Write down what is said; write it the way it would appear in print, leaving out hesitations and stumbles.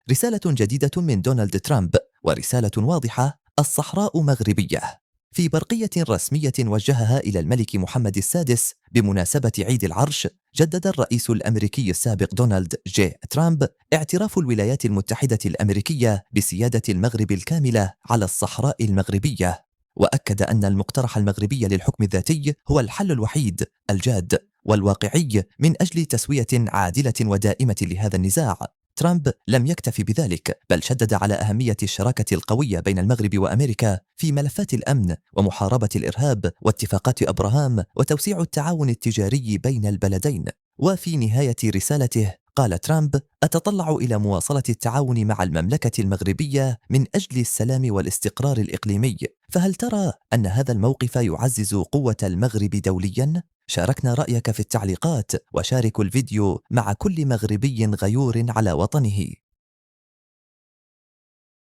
رسالة جديدة من دونالد ترامب، ورسالة واضحة: الصحراء مغربية. في برقية رسمية وجهها إلى الملك محمد السادس بمناسبة عيد العرش، جدد الرئيس الأمريكي السابق دونالد جي ترامب اعتراف الولايات المتحدة الأمريكية بسيادة المغرب الكاملة على الصحراء المغربية، وأكد أن المقترح المغربي للحكم الذاتي هو الحل الوحيد الجاد والواقعي من أجل تسوية عادلة ودائمة لهذا النزاع. ترامب لم يكتف بذلك، بل شدد على أهمية الشراكة القوية بين المغرب وأمريكا في ملفات الأمن ومحاربة الإرهاب واتفاقات أبراهام وتوسيع التعاون التجاري بين البلدين. وفي نهاية رسالته قال ترامب: أتطلع إلى مواصلة التعاون مع المملكة المغربية من أجل السلام والاستقرار الإقليمي. فهل ترى أن هذا الموقف يعزز قوة المغرب دولياً؟ شاركنا رأيك في التعليقات، وشاركوا الفيديو مع كل مغربي غيور على وطنه.